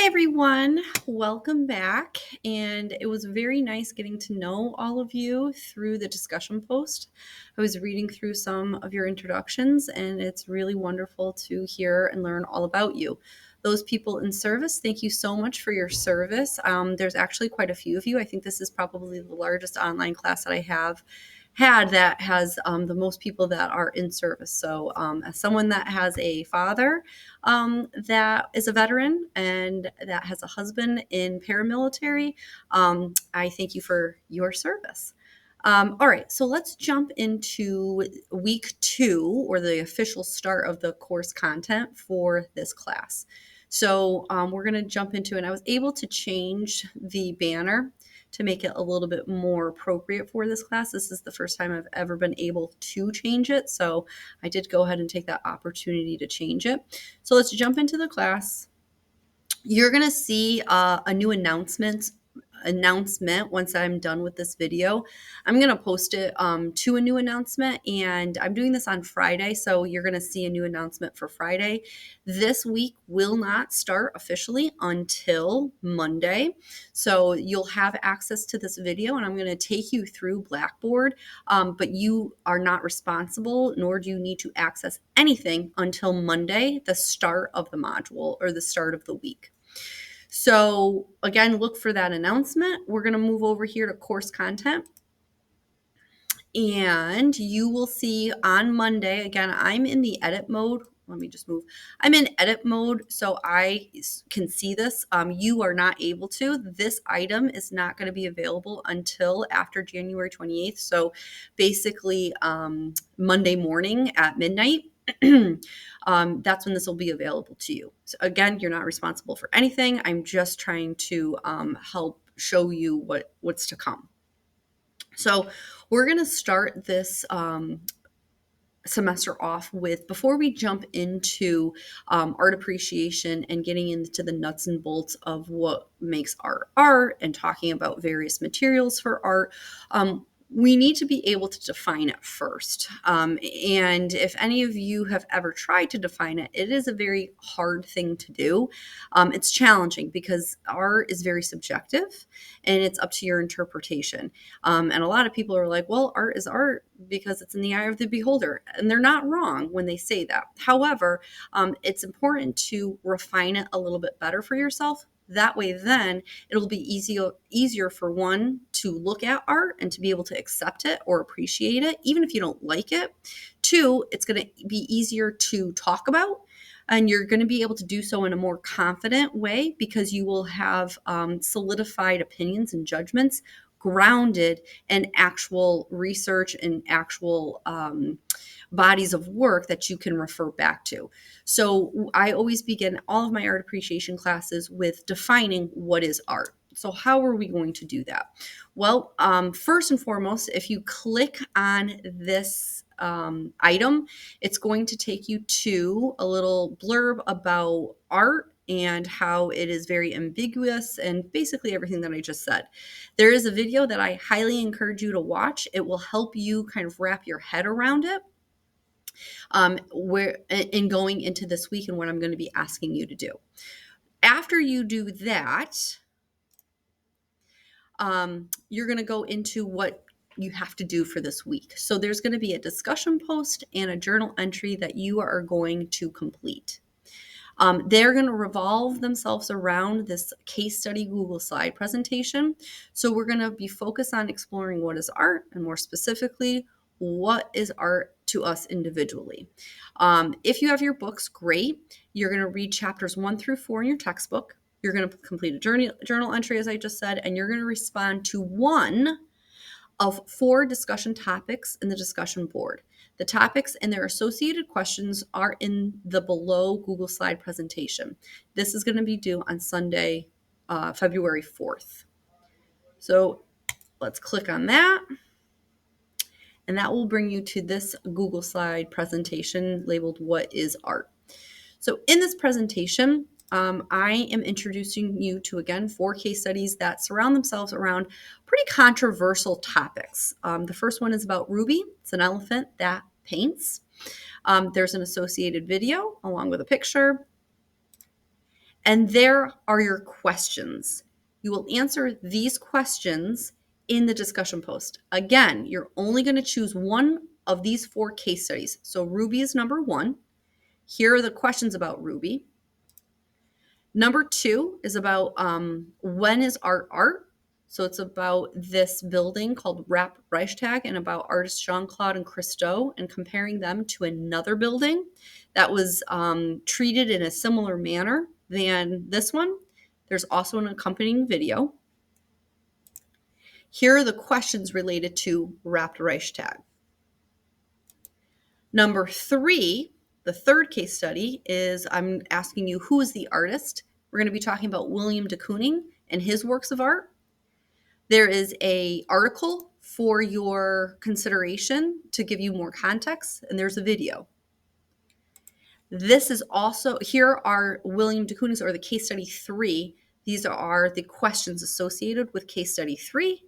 Everyone, welcome back. And it was very nice getting to know all of you through the discussion post. I was reading through some of your introductions, and it's really wonderful to hear and learn all about you. Those people in service, thank you so much for your service. There's actually quite a few of you. I think this is probably the largest online class that I have had that has the most people that are in service. So as someone that has a father that is a veteran and that has a husband in paramilitary, I thank you for your service. All right, so let's jump into week 2, or the official start of the course content for this class. So we're going to jump into it. I was able to change the banner to make it a little bit more appropriate for this class. This is the first time I've ever been able to change it, so I did go ahead and take that opportunity to change it. So let's jump into the class. You're going to see a new announcement once I'm done with this video. I'm going to post it to a new announcement, and I'm doing this on Friday, so you're going to see a new announcement for Friday. This week will not start officially until Monday, so you'll have access to this video, and I'm going to take you through Blackboard, but you are not responsible, nor do you need to access anything until Monday, the start of the module or the start of the week. So again, look for that announcement. We're going to move over here to course content. And you will see on Monday, again, I'm in the edit mode. Let me just move. I'm in edit mode, so I can see this. You are not able to. This item is not going to be available until after January 28th. So basically Monday morning at midnight. That's when this will be available to you. So again, you're not responsible for anything. I'm just trying to help show you what's to come. So we're going to start this semester off with, before we jump into art appreciation and getting into the nuts and bolts of what makes art and talking about various materials for art, we need to be able to define it first. And if any of you have ever tried to define it, it is a very hard thing to do. It's challenging because art is very subjective and it's up to your interpretation. And a lot of people are like, well, art is art because it's in the eye of the beholder. And they're not wrong when they say that. However, it's important to refine it a little bit better for yourself. That way, then it'll be easier for one to look at art and to be able to accept it or appreciate it, even if you don't like it. Two, it's going to be easier to talk about, and you're going to be able to do so in a more confident way because you will have solidified opinions and judgments grounded in actual research and actual bodies of work that you can refer back to. So I always begin all of my art appreciation classes with defining what is art. So how are we going to do that? Well, first and foremost, if you click on this item, it's going to take you to a little blurb about art and how it is very ambiguous and basically everything that I just said. There is a video that I highly encourage you to watch. It will help you kind of wrap your head around it. Where in going into this week and what I'm going to be asking you to do. After you do that, you're going to go into what you have to do for this week. So there's going to be a discussion post and a journal entry that you are going to complete. They're going to revolve themselves around this case study Google slide presentation. So we're going to be focused on exploring what is art, and more specifically, what is art to us individually. If you have your books, great. You're going to read chapters 1 through 4 in your textbook. You're going to complete a journal entry, as I just said, and you're going to respond to one of 4 discussion topics in the discussion board. The topics and their associated questions are in the below Google slide presentation. This is going to be due on Sunday, February 4th. So let's click on that. And that will bring you to this Google slide presentation labeled What is Art? So in this presentation, I am introducing you to, again, 4 case studies that surround themselves around pretty controversial topics. The first one is about Ruby. It's an elephant that paints. There's an associated video along with a picture. And there are your questions. You will answer these questions in the discussion post. Again, you're only going to choose one of these 4 case studies. So Ruby is number 1. Here are the questions about Ruby. Number 2 is about when is art art? So it's about this building called Rapp Reichstag and about artists Jean-Claude and Christo and comparing them to another building that was treated in a similar manner than this one. There's also an accompanying video. Here are the questions related to Rapp Reichstag. Number 3, the third case study is I'm asking you who is the artist. We're going to be talking about William de Kooning and his works of art. There is an article for your consideration to give you more context, and there's a video. This is also, here are William de Kooning's, or the case study 3. These are the questions associated with case study 3.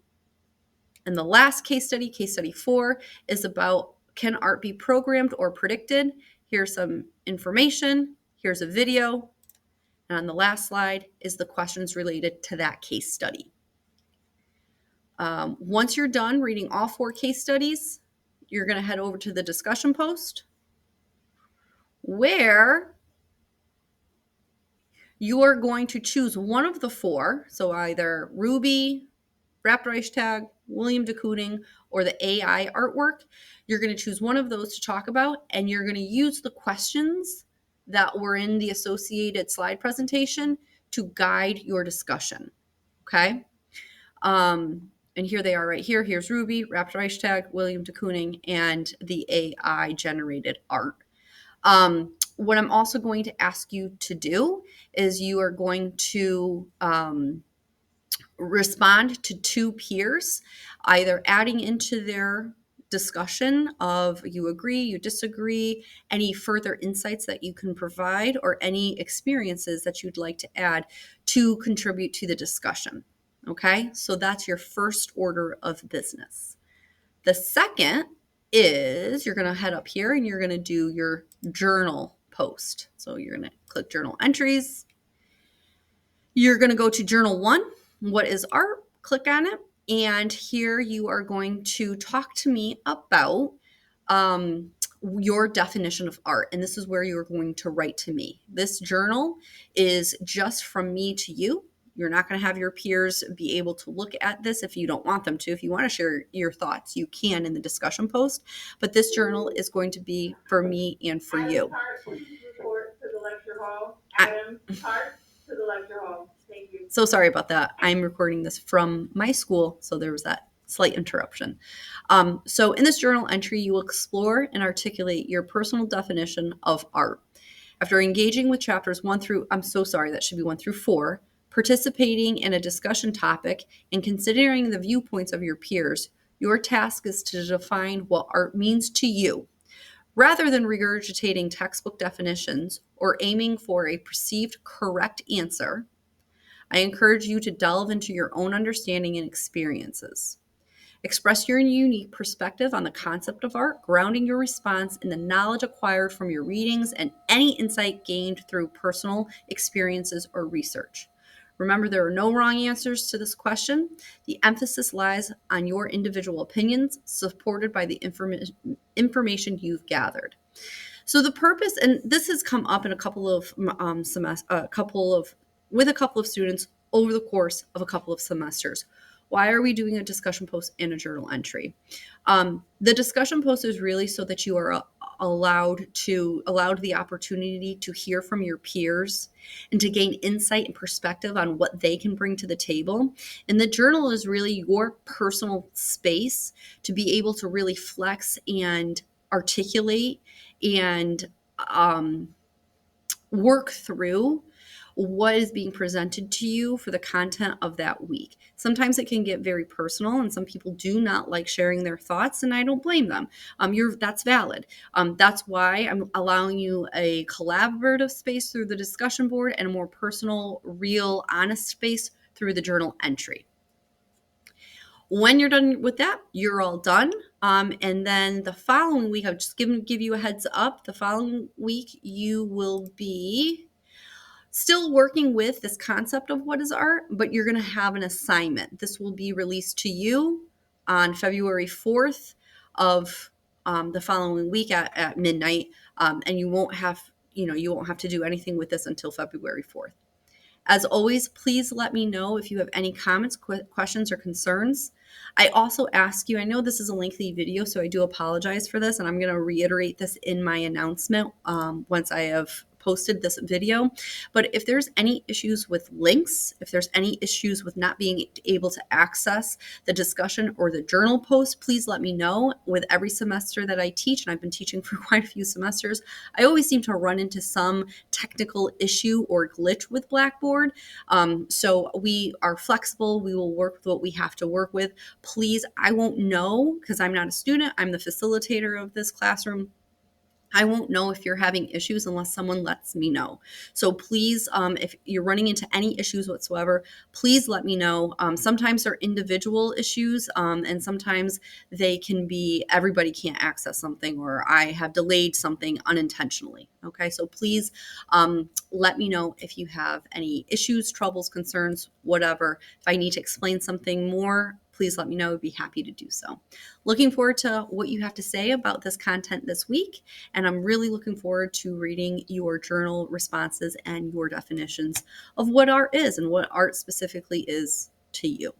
And the last case study 4, is about can art be programmed or predicted? Here's some information. Here's a video. And on the last slide is the questions related to that case study. Once you're done reading all 4 case studies, you're going to head over to the discussion post where you are going to choose one of the 4. So either Ruby, Rapp Reichstag, William de Kooning, or the AI artwork. You're going to choose one of those to talk about, and you're going to use the questions that were in the associated slide presentation to guide your discussion. Okay? And here they are right here. Here's Ruby, Rapp Reichstag, William de Kooning, and the AI generated art. What I'm also going to ask you to do is you are going to respond to 2 peers, either adding into their discussion of you agree, you disagree, any further insights that you can provide, or any experiences that you'd like to add to contribute to the discussion. Okay, so that's your first order of business. The second is you're going to head up here and you're going to do your journal post. So you're going to click journal entries. You're going to go to journal 1. What is art? Click on it. And here you are going to talk to me about your definition of art. And this is where you're going to write to me. This journal is just from me to you. You're not going to have your peers be able to look at this if you don't want them to. If you want to share your thoughts, you can in the discussion post. But this journal is going to be for me and for you. Please report to the lecture hall. Adam Hart to the lecture hall. Thank you. So sorry about that. I'm recording this from my school, so there was that slight interruption. So in this journal entry, you will explore and articulate your personal definition of art. After engaging with chapters 1 through, I'm so sorry, that should be 1 through 4, participating in a discussion topic, and considering the viewpoints of your peers, your task is to define what art means to you. Rather than regurgitating textbook definitions or aiming for a perceived correct answer, I encourage you to delve into your own understanding and experiences. Express your unique perspective on the concept of art, grounding your response in the knowledge acquired from your readings and any insight gained through personal experiences or research. Remember, there are no wrong answers to this question. The emphasis lies on your individual opinions, supported by the information you've gathered. So the purpose, and this has come up in a couple of students over the course of a couple of semesters. Why are we doing a discussion post and a journal entry? The discussion post is really so that you are allowed the opportunity to hear from your peers and to gain insight and perspective on what they can bring to the table. And the journal is really your personal space to be able to really flex and articulate and work through what is being presented to you for the content of that week. Sometimes it can get very personal, and some people do not like sharing their thoughts, and I don't blame them. That's valid. That's why I'm allowing you a collaborative space through the discussion board and a more personal, real, honest space through the journal entry. When you're done with that, you're all done. And then the following week, I'll just give you a heads up. The following week, you will be still working with this concept of what is art, but you're going to have an assignment. This will be released to you on February 4th of the following week at midnight, and you won't have to do anything with this until February 4th. As always, please let me know if you have any comments, questions, or concerns. I also ask you, I know this is a lengthy video, so I do apologize for this, and I'm going to reiterate this in my announcement once I have posted this video. But if there's any issues with links, if there's any issues with not being able to access the discussion or the journal post, please let me know. With every semester that I teach, and I've been teaching for quite a few semesters, I always seem to run into some technical issue or glitch with Blackboard. So we are flexible. We will work with what we have to work with. Please, I won't know because I'm not a student. I'm the facilitator of this classroom. I won't know if you're having issues unless someone lets me know. So please, if you're running into any issues whatsoever, please let me know. Sometimes they're individual issues, and sometimes they can be everybody can't access something, or I have delayed something unintentionally. Okay, so please let me know if you have any issues, troubles, concerns, whatever. If I need to explain something more, please let me know. I'd be happy to do so. Looking forward to what you have to say about this content this week. And I'm really looking forward to reading your journal responses and your definitions of what art is and what art specifically is to you.